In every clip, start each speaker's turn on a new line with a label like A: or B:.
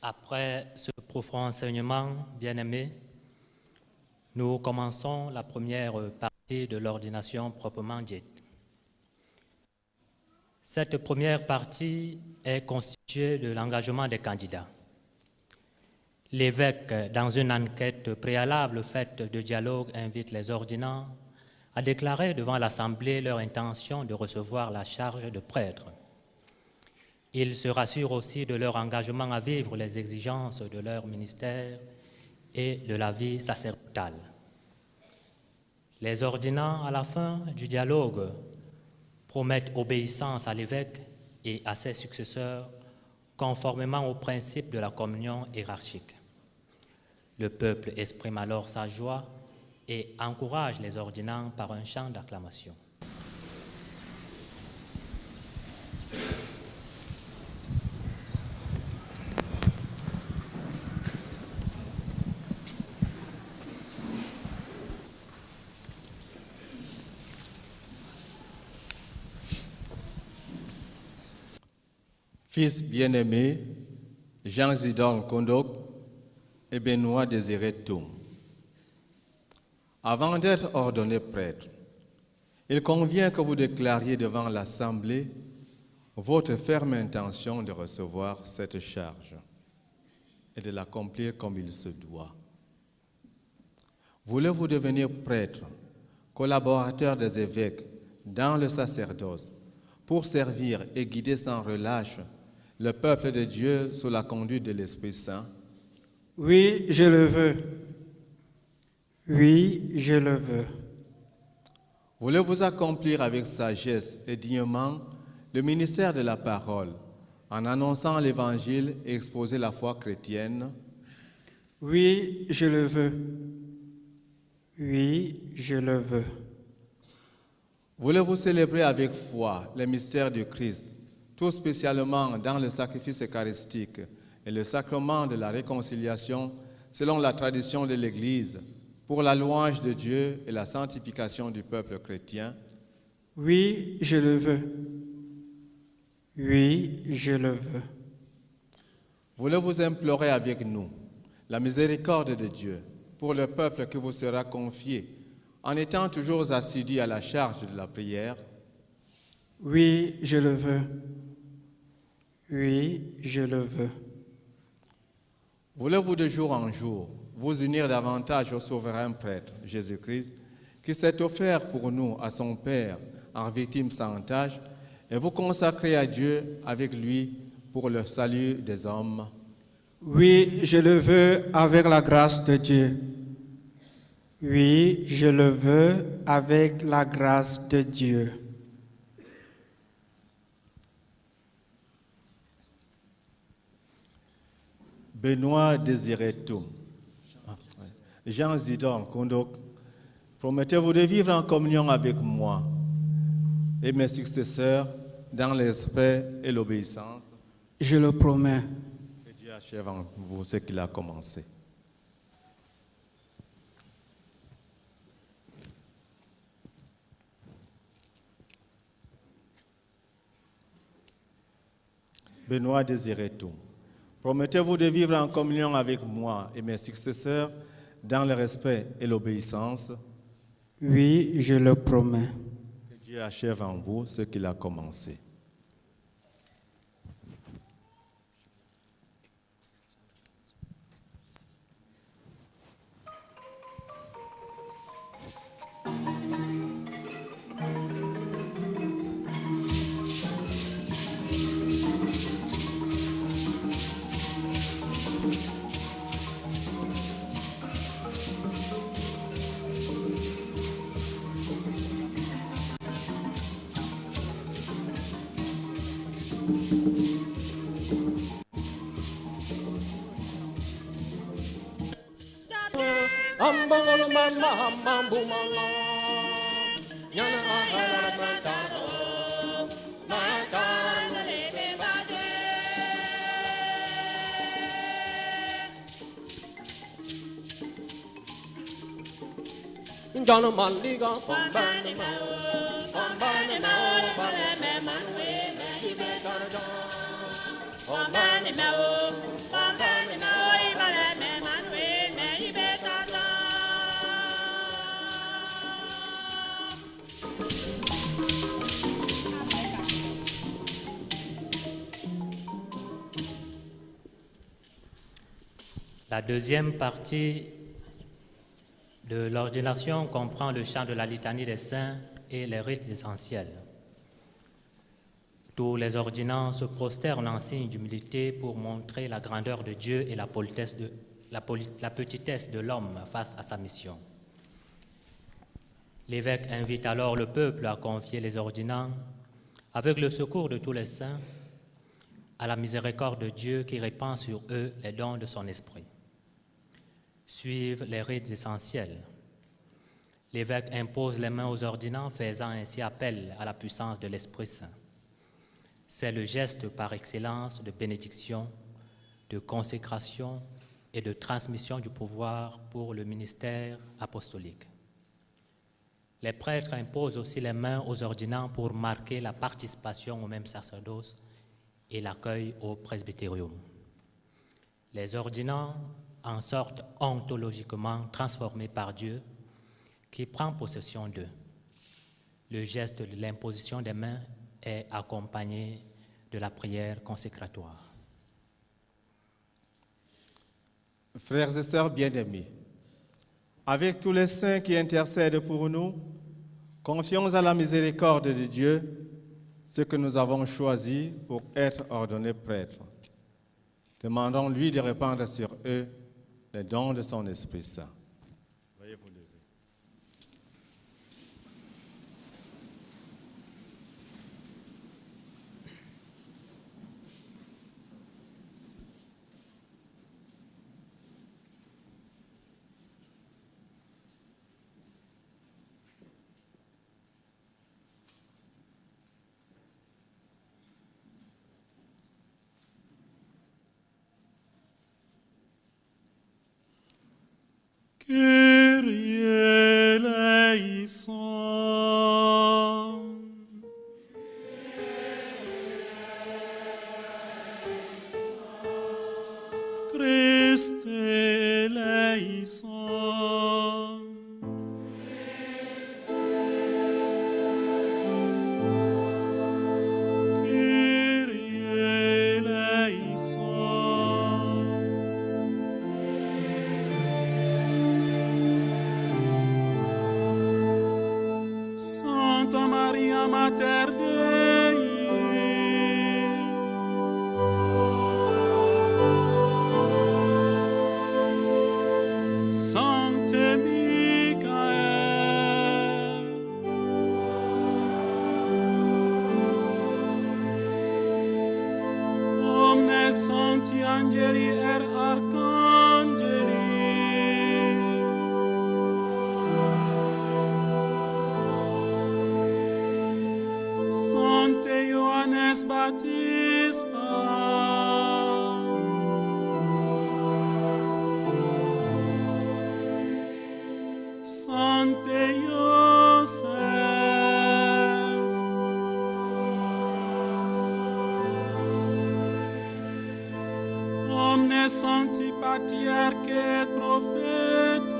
A: Après ce profond enseignement, bien-aimés, nous commençons la première partie de l'ordination proprement dite. Cette première partie est constituée de l'engagement des candidats. L'évêque, dans une enquête préalable faite de dialogue, invite les ordinants à déclarer devant l'Assemblée leur intention de recevoir la charge de prêtre. Il se rassure aussi de leur engagement à vivre les exigences de leur ministère et de la vie sacerdotale. Les ordinants, à la fin du dialogue, promettent obéissance à l'évêque et à ses successeurs, conformément aux principes de la communion hiérarchique. Le peuple exprime alors sa joie et encourage les ordinants par un chant d'acclamation.
B: Fils bien-aimés, Jean Zidane Kondok et Benoît Désiré Toum. Avant d'être ordonné prêtre, il convient que vous déclariez devant l'Assemblée votre ferme intention de recevoir cette charge et de l'accomplir comme il se doit. Voulez-vous devenir prêtre, collaborateur des évêques dans le sacerdoce, pour servir et guider sans relâche le peuple de Dieu sous la conduite de l'Esprit Saint?
C: Oui, je le veux. Oui, je le veux.
B: Voulez-vous accomplir avec sagesse et dignement le ministère de la parole, en annonçant l'Évangile et exposer la foi chrétienne?
C: Oui, je le veux. Oui, je le veux.
B: Voulez-vous célébrer avec foi les mystères du Christ, tout spécialement dans le sacrifice eucharistique et le sacrement de la réconciliation selon la tradition de l'Église, pour la louange de Dieu et la sanctification du peuple chrétien?
C: Oui, je le veux. Oui, je le veux.
B: Voulez-vous implorer avec nous la miséricorde de Dieu pour le peuple qui vous sera confié, en étant toujours assidus à la charge de la prière?
C: Oui, je le veux. Oui, je le veux.
B: Voulez-vous de jour en jour vous unir davantage au souverain prêtre, Jésus-Christ, qui s'est offert pour nous à son Père en victime sans tâche, et vous consacrer à Dieu avec lui pour le salut des hommes?
C: Oui, je le veux avec la grâce de Dieu. Oui, je le veux avec la grâce de Dieu.
B: Benoît Désiré Toum, Jean Zidane Kondok, promettez-vous de vivre en communion avec moi et mes successeurs dans l'esprit et l'obéissance?
C: Je le promets.
B: Que Dieu achève en vous ce qu'il a commencé. Benoît Désiré Toum, promettez-vous de vivre en communion avec moi et mes successeurs dans le respect et l'obéissance?
C: Oui, je le promets.
B: Que Dieu achève en vous ce qu'il a commencé.
D: John Maliga, Pombani Mao, Pombani Mao, Pombani Mao, Pombani Mao,
A: La deuxième partie de l'ordination comprend le chant de la litanie des saints et les rites essentiels. Tous les ordinants se prosternent en signe d'humilité pour montrer la grandeur de Dieu et la petitesse de l'homme face à sa mission. L'évêque invite alors le peuple à confier les ordinants, avec le secours de tous les saints, à la miséricorde de Dieu qui répand sur eux les dons de son esprit. Suivent les rites essentiels. L'évêque impose les mains aux ordinants, faisant ainsi appel à la puissance de l'Esprit Saint. C'est le geste par excellence de bénédiction, de consécration et de transmission du pouvoir pour le ministère apostolique. Les prêtres imposent aussi les mains aux ordinants pour marquer la participation au même sacerdoce et l'accueil au presbytérium. Les ordinants en sortent ontologiquement transformés par Dieu qui prend possession d'eux. Le geste de l'imposition des mains est accompagné de la prière consécratoire.
B: Frères et sœurs bien-aimés, avec tous les saints qui intercèdent pour nous, confions à la miséricorde de Dieu ce que nous avons choisi pour être ordonnés prêtres. Demandons-lui de répandre sur eux les dons de son Esprit Saint. Veuillez vous lever.
E: Kyrie eleison. Christe eleison. Kyrie eleison. Santa Maria Mater Dei, Sancte Michael, omnes sancti angeli et arcangeli, Sancte Ioannes Baptista, Sancte Iosef, omnes sancti patriarches et prophètes,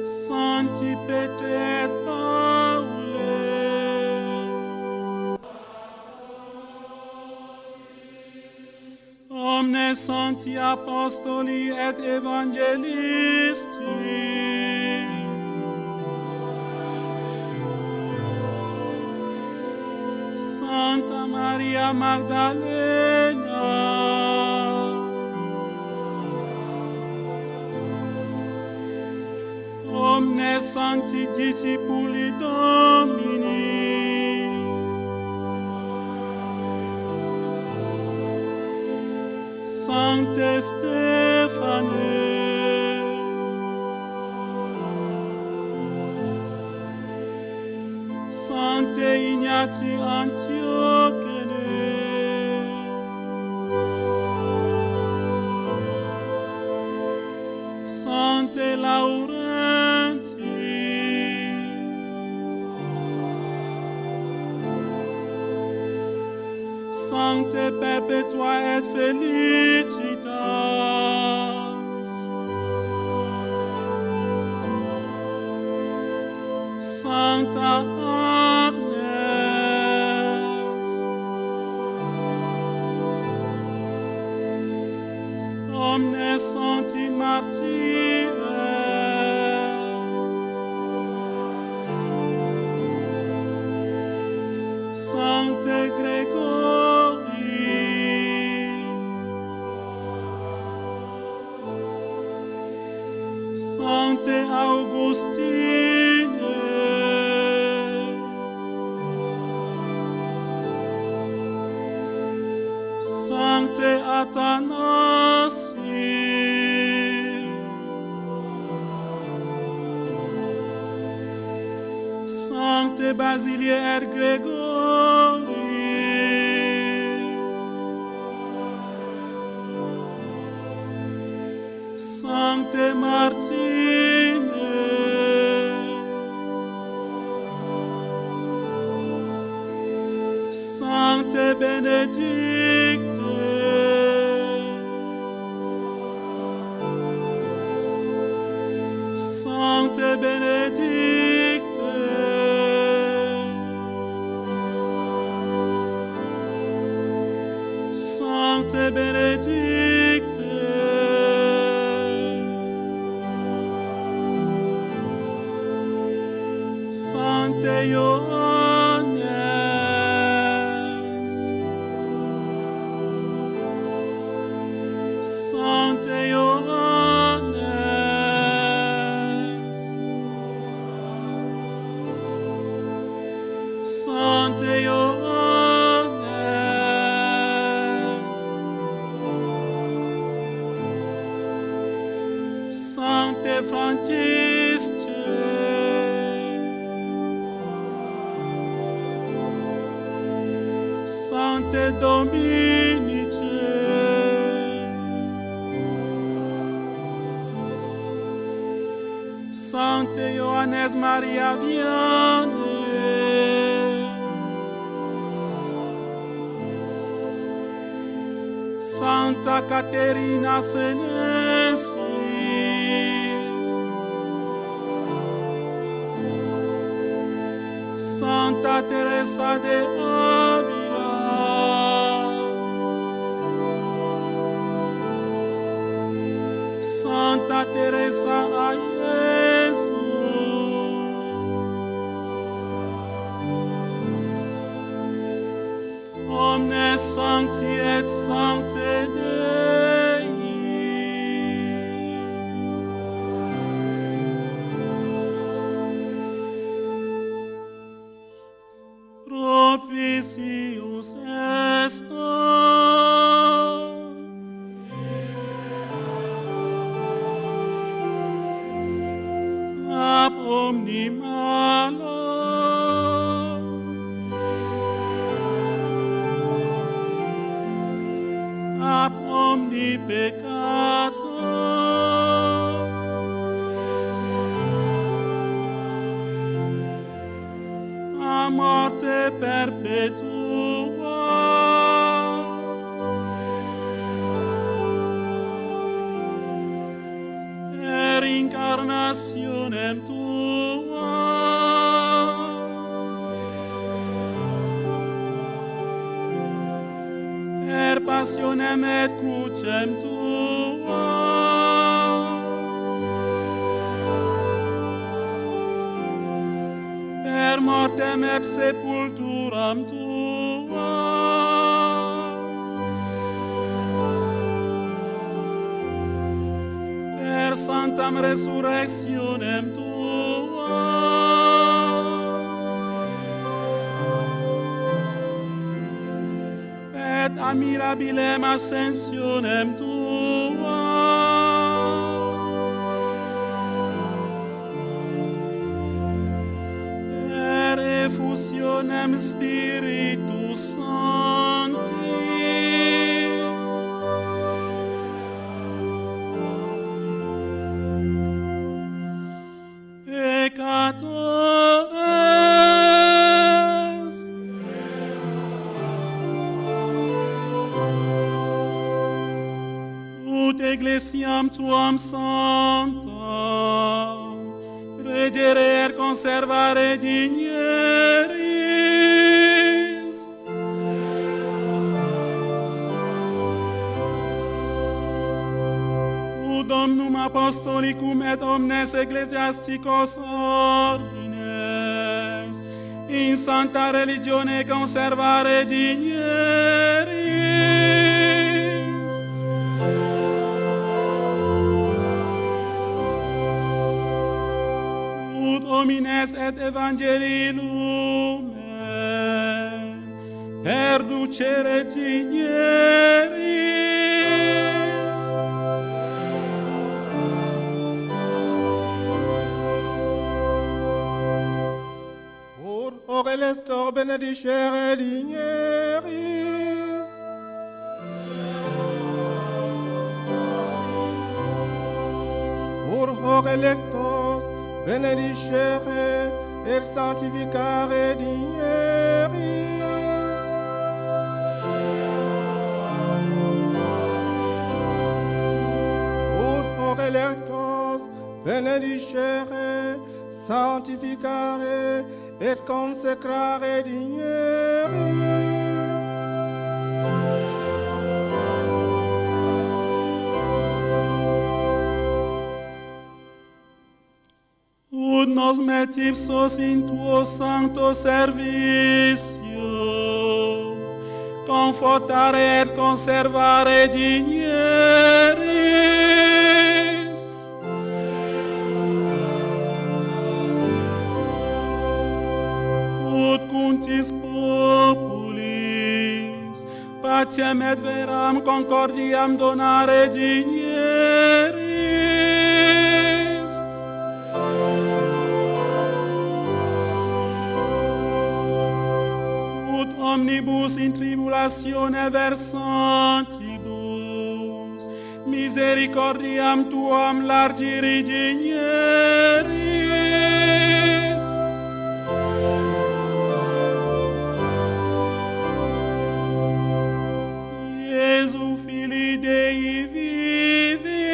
E: Sancti Petre et Paule, omnes sancti apostoli et evangelisti, Santa Maria Magdalena, omnes sancti discipuli Domini, Sancte Stephane, Sancte Ignati Antiochene, Sancte Laurenti, Sancte Perpetua et Felicitas, Sancta Agnes, omnes sancti martyres, Sancte Gregorii, Sancte Augustine, Sancte Athanasie, Sancte Basilie et Gregorii, Sancte Martine, Sancte Benedicte, Sancte Benedicte, Sancte Benedicte, Sancte Ioannes, Sancte Ioannes, Sancte Ioannes, Sancte Francisce, Sancte Dominice, Sancte Ioannes Maria Vianney, Santa Caterina Senensis, Santa Teresa de Ávila, Santa Teresa a Jesús, omnes sancti et sancte Dei, propitius est ab omni malo, ab omni peccato, a morte perpetua, per incarnationem tua, per passionem et crucem tua, per mortem et sepulturam tua, per sanctam resurrectionem tua, et a mirabilem ascensionem tua, per effusionem Spiritus Sancti, peccatores, ut ecclesiam tuam sanctam regere et conservare digneris, Ut Domnum Apostolicum et omnes ecclesiasticos ordines, in santa religione conservare digneris. Ut homines et evangelii lumen perducere digneris.
B: Orelestor benedicere digneris. Ur hoc electos benedicere et sanctificare digneris. Ur hoc electos benedicere, sanctificare et consecrare digneris.
E: Ut nos met ipsos in tuo sancto servicio, confortare et conservare digneris. Ut cuntis populis, pacem et veram concordiam donare digneris. Ut omnibus in tribulatione versantibus, misericordiam tuam largiri digneris. Iesu Filii Dei vivi,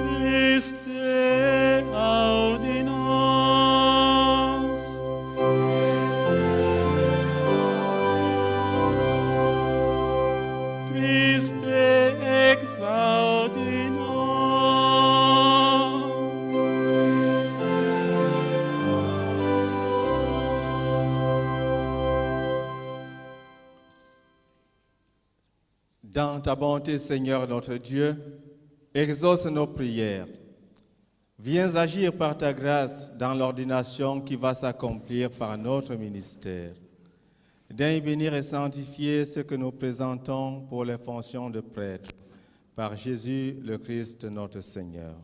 E: Christe audi nos. Christe exaudi nos.
B: Dans ta bonté, Seigneur notre Dieu, exauce nos prières. Viens agir par ta grâce dans l'ordination qui va s'accomplir par notre ministère. Daigne bénir et sanctifier ce que nous présentons pour les fonctions de prêtre. Par Jésus le Christ notre Seigneur.